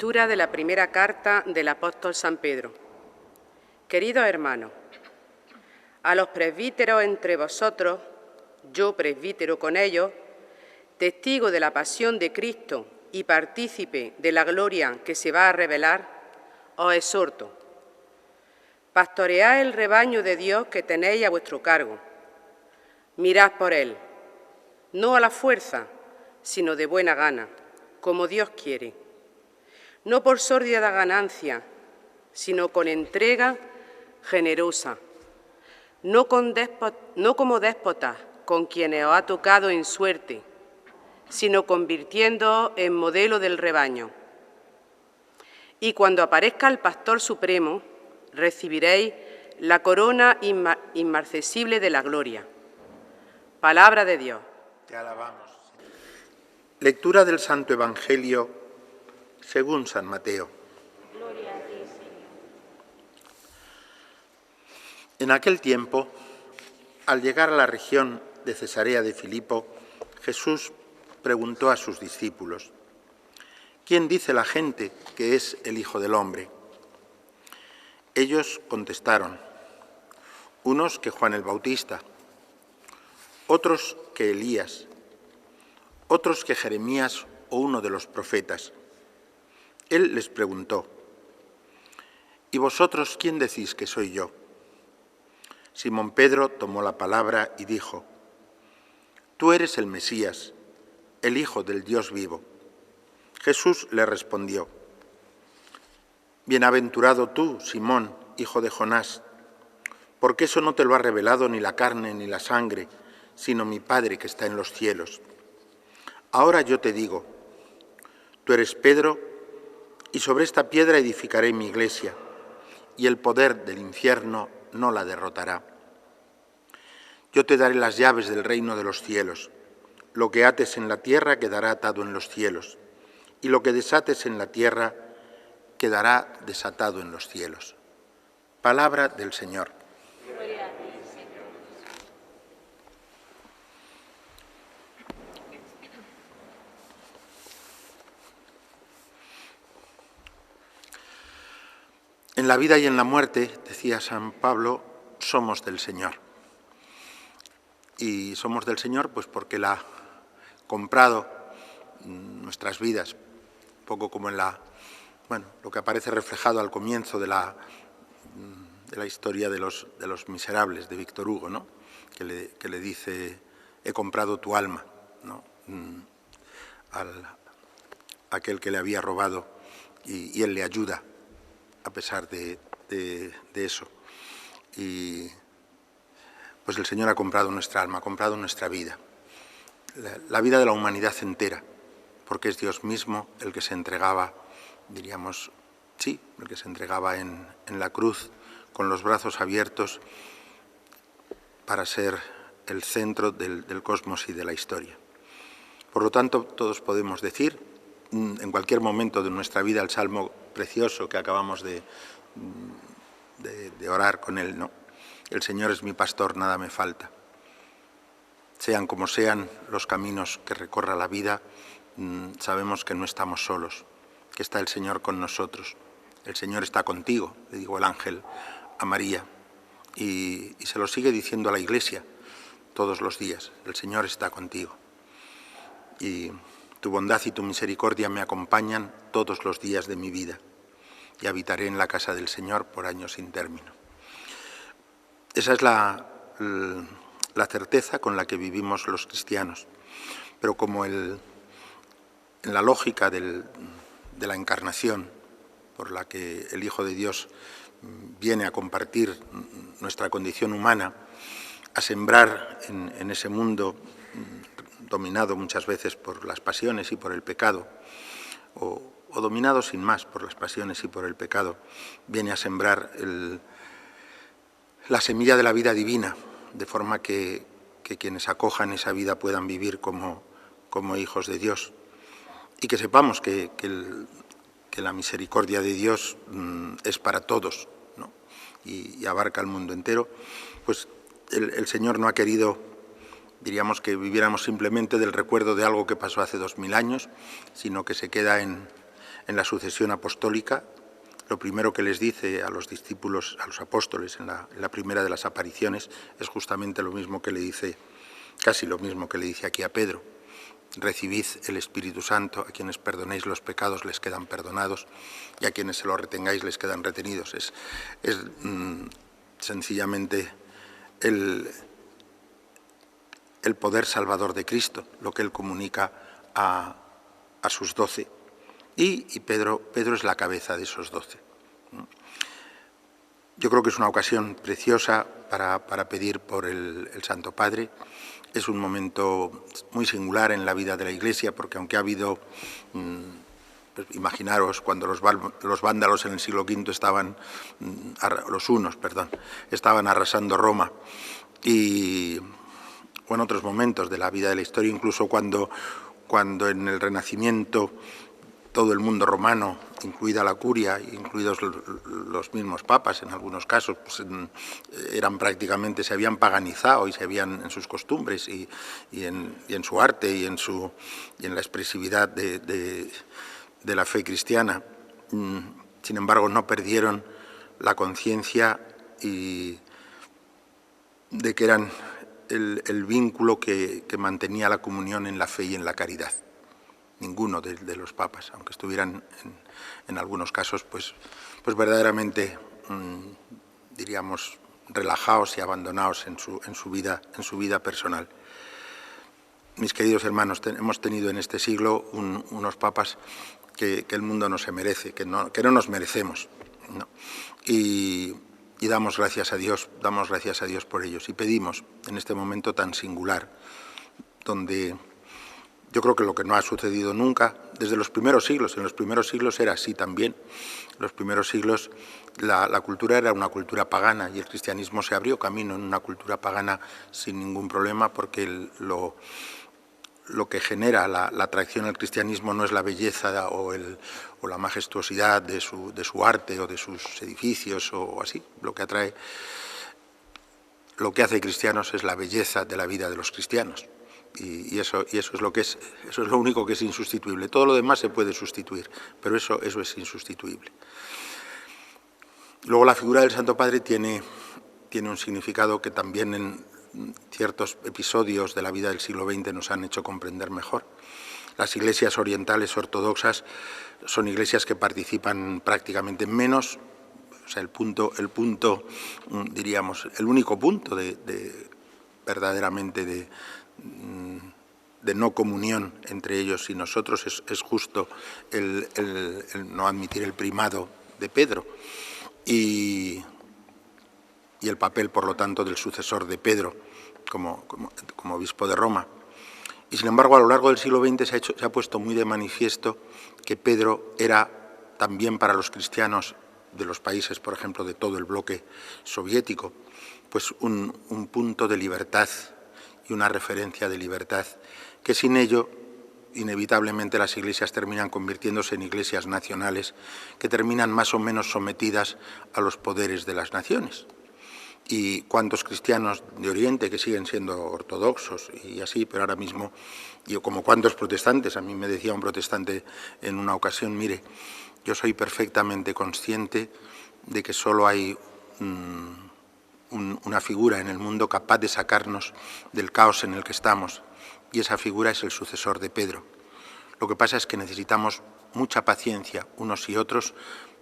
Lectura de la primera carta del apóstol San Pedro. Queridos hermanos, a los presbíteros entre vosotros, yo presbítero con ellos, testigo de la pasión de Cristo y partícipe de la gloria que se va a revelar, os exhorto. Pastoread el rebaño de Dios que tenéis a vuestro cargo. Mirad por él, no a la fuerza, sino de buena gana, como Dios quiere. No por sórdida ganancia, sino con entrega generosa, no como déspotas con quienes os ha tocado en suerte, sino convirtiéndoos en modelo del rebaño. Y cuando aparezca el Pastor Supremo, recibiréis la corona inmarcesible de la gloria. Palabra de Dios. Te alabamos. Lectura del Santo Evangelio según San Mateo. Gloria a ti, Señor. En aquel tiempo, al llegar a la región de Cesarea de Filipo, Jesús preguntó a sus discípulos: ¿quién dice la gente que es el Hijo del Hombre? Ellos contestaron: unos que Juan el Bautista, otros que Elías, otros que Jeremías o uno de los profetas. Él les preguntó: ¿y vosotros quién decís que soy yo? Simón Pedro tomó la palabra y dijo: tú eres el Mesías, el Hijo del Dios vivo. Jesús le respondió: bienaventurado tú, Simón, hijo de Jonás, porque eso no te lo ha revelado ni la carne ni la sangre, sino mi Padre que está en los cielos. Ahora yo te digo, tú eres Pedro, y sobre esta piedra edificaré mi iglesia, y el poder del infierno no la derrotará. Yo te daré las llaves del reino de los cielos. Lo que ates en la tierra quedará atado en los cielos, y lo que desates en la tierra quedará desatado en los cielos. Palabra del Señor. Gloria a ti, Señor. En la vida y en la muerte, decía San Pablo, somos del Señor. Y somos del Señor pues porque Él ha comprado nuestras vidas, un poco como en lo que aparece reflejado al comienzo de la historia de los miserables de Víctor Hugo, ¿no? que le dice: he comprado tu alma, ¿no? A aquel que le había robado, y él le ayuda a pesar de eso. Y pues el Señor ha comprado nuestra alma, ha comprado nuestra vida, la vida de la humanidad entera, porque es Dios mismo el que se entregaba, diríamos, sí, el que se entregaba en la cruz con los brazos abiertos para ser el centro del cosmos y de la historia. Por lo tanto, todos podemos decir en cualquier momento de nuestra vida el salmo precioso que acabamos de orar con él, ¿no? El Señor es mi pastor, nada me falta. Sean como sean los caminos que recorra la vida, sabemos que no estamos solos, que está el Señor con nosotros. El Señor está contigo, le dijo el ángel a María, y se lo sigue diciendo a la Iglesia todos los días: el Señor está contigo. Y tu bondad y tu misericordia me acompañan todos los días de mi vida, y habitaré en la casa del Señor por años sin término. Esa es la certeza con la que vivimos los cristianos. Pero como en la lógica de la encarnación, por la que el Hijo de Dios viene a compartir nuestra condición humana, a sembrar en ese mundo dominado muchas veces por las pasiones y por el pecado, o dominado sin más por las pasiones y por el pecado, viene a sembrar la semilla de la vida divina, de forma que quienes acojan esa vida puedan vivir como hijos de Dios, y que sepamos que la misericordia de Dios es para todos, ¿no? y abarca el mundo entero. Pues el Señor no ha querido, diríamos, que viviéramos simplemente del recuerdo de algo que pasó hace 2000 años, sino que se queda en en la sucesión apostólica, lo primero que les dice a los discípulos, a los apóstoles, en la primera de las apariciones, es justamente lo mismo que le dice, casi lo mismo que le dice aquí a Pedro. Recibid el Espíritu Santo, a quienes perdonéis los pecados les quedan perdonados y a quienes se los retengáis les quedan retenidos. Es sencillamente el poder salvador de Cristo, lo que él comunica a sus 12. Y Pedro es la cabeza de esos 12. Yo creo que es una ocasión preciosa para pedir por el Santo Padre. Es un momento muy singular en la vida de la Iglesia, porque aunque ha habido, pues imaginaros, cuando los vándalos en el siglo V estaban arrasando Roma, o en otros momentos de la vida de la historia, incluso cuando en el Renacimiento todo el mundo romano, incluida la curia, incluidos los mismos papas en algunos casos, pues eran prácticamente, se habían paganizado y se habían en sus costumbres y en su arte y en la expresividad de la fe cristiana. Sin embargo, no perdieron la conciencia de que eran el vínculo que mantenía la comunión en la fe y en la caridad. Ninguno de los papas, aunque estuvieran en algunos casos pues verdaderamente, diríamos, relajados y abandonados en su vida personal. Mis queridos hermanos, hemos tenido en este siglo unos papas que el mundo no se merece, que no nos merecemos, ¿no? Y damos gracias a Dios por ellos y pedimos en este momento tan singular, donde yo creo que lo que no ha sucedido nunca, desde los primeros siglos, en los primeros siglos era así también. En los primeros siglos la cultura era una cultura pagana y el cristianismo se abrió camino en una cultura pagana sin ningún problema, porque lo que genera la atracción al cristianismo no es la belleza o la majestuosidad de su arte o de sus edificios o así. Lo que hace cristianos es la belleza de la vida de los cristianos. Y eso es lo único que es insustituible. Todo lo demás se puede sustituir, pero eso es insustituible. Luego la figura del Santo Padre tiene un significado que también en ciertos episodios de la vida del siglo XX nos han hecho comprender mejor. Las iglesias orientales ortodoxas son iglesias que participan prácticamente menos. O sea, diríamos, el único punto verdaderamente de no comunión entre ellos y nosotros es justo el no admitir el primado de Pedro y el papel, por lo tanto, del sucesor de Pedro como obispo de Roma. Y sin embargo, a lo largo del siglo XX se ha puesto muy de manifiesto que Pedro era también para los cristianos de los países, por ejemplo, de todo el bloque soviético, pues un punto de libertad y una referencia de libertad, que sin ello, inevitablemente, las iglesias terminan convirtiéndose en iglesias nacionales que terminan más o menos sometidas a los poderes de las naciones. Y cuántos cristianos de Oriente que siguen siendo ortodoxos y así, pero ahora mismo, como cuántos protestantes. A mí me decía un protestante en una ocasión: mire, yo soy perfectamente consciente de que solo hay una figura en el mundo capaz de sacarnos del caos en el que estamos, y esa figura es el sucesor de Pedro. Lo que pasa es que necesitamos mucha paciencia unos y otros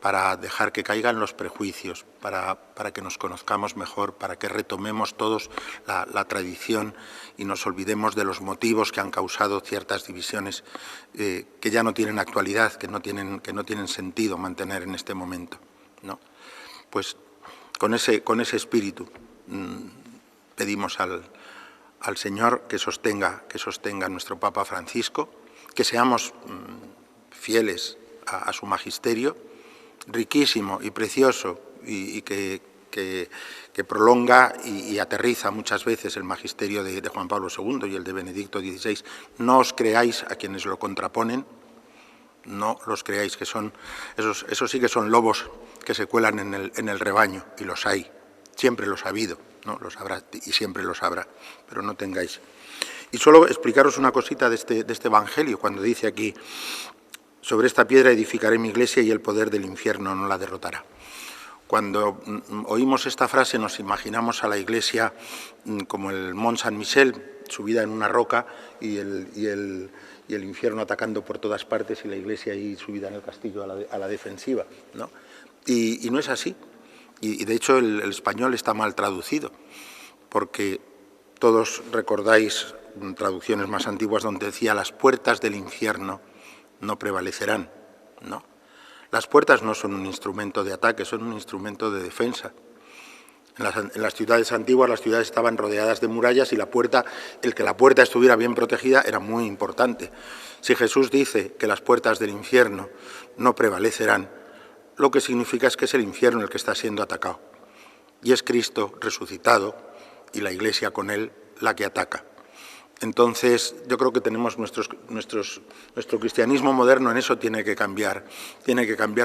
para dejar que caigan los prejuicios, para que nos conozcamos mejor, para que retomemos todos la tradición y nos olvidemos de los motivos que han causado ciertas divisiones que ya no tienen actualidad, que no tienen sentido mantener en este momento, ¿no? Pues con ese espíritu pedimos al Señor que sostenga a nuestro Papa Francisco, que seamos fieles a su magisterio, riquísimo y precioso, y que prolonga y aterriza muchas veces el magisterio de Juan Pablo II y el de Benedicto XVI. No os creáis a quienes lo contraponen, no los creáis, que son esos sí que son lobos que se cuelan en el rebaño, y los hay, siempre los ha habido, ¿no? Los habrá y siempre los habrá, pero no tengáis. Y solo explicaros una cosita de este Evangelio, cuando dice aquí: Sobre esta piedra edificaré mi iglesia y el poder del infierno no la derrotará. Cuando oímos esta frase nos imaginamos a la iglesia como el Mont Saint-Michel, subida en una roca y el infierno atacando por todas partes y la iglesia ahí subida en el castillo a la defensiva, ¿no? Y no es así. Y de hecho el español está mal traducido, porque todos recordáis traducciones más antiguas donde decía las puertas del infierno no prevalecerán, ¿no? Las puertas no son un instrumento de ataque, son un instrumento de defensa. En las ciudades antiguas, las ciudades estaban rodeadas de murallas y el que la puerta estuviera bien protegida era muy importante. Si Jesús dice que las puertas del infierno no prevalecerán, lo que significa es que es el infierno el que está siendo atacado. Y es Cristo resucitado y la Iglesia con él la que ataca. Entonces, yo creo que tenemos nuestro cristianismo moderno en eso tiene que cambiar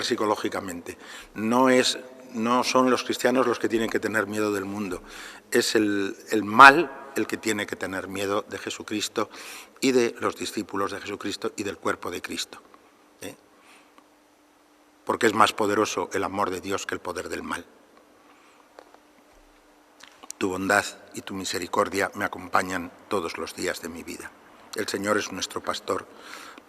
psicológicamente. No son los cristianos los que tienen que tener miedo del mundo, es el mal el que tiene que tener miedo de Jesucristo y de los discípulos de Jesucristo y del cuerpo de Cristo. Porque es más poderoso el amor de Dios que el poder del mal. Tu bondad y tu misericordia me acompañan todos los días de mi vida. El Señor es nuestro pastor,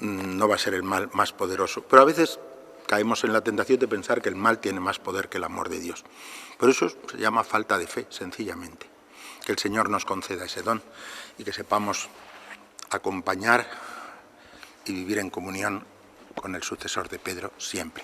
no va a ser el mal más poderoso. Pero a veces caemos en la tentación de pensar que el mal tiene más poder que el amor de Dios. Pero eso se llama falta de fe, sencillamente. Que el Señor nos conceda ese don y que sepamos acompañar y vivir en comunión con el sucesor de Pedro siempre.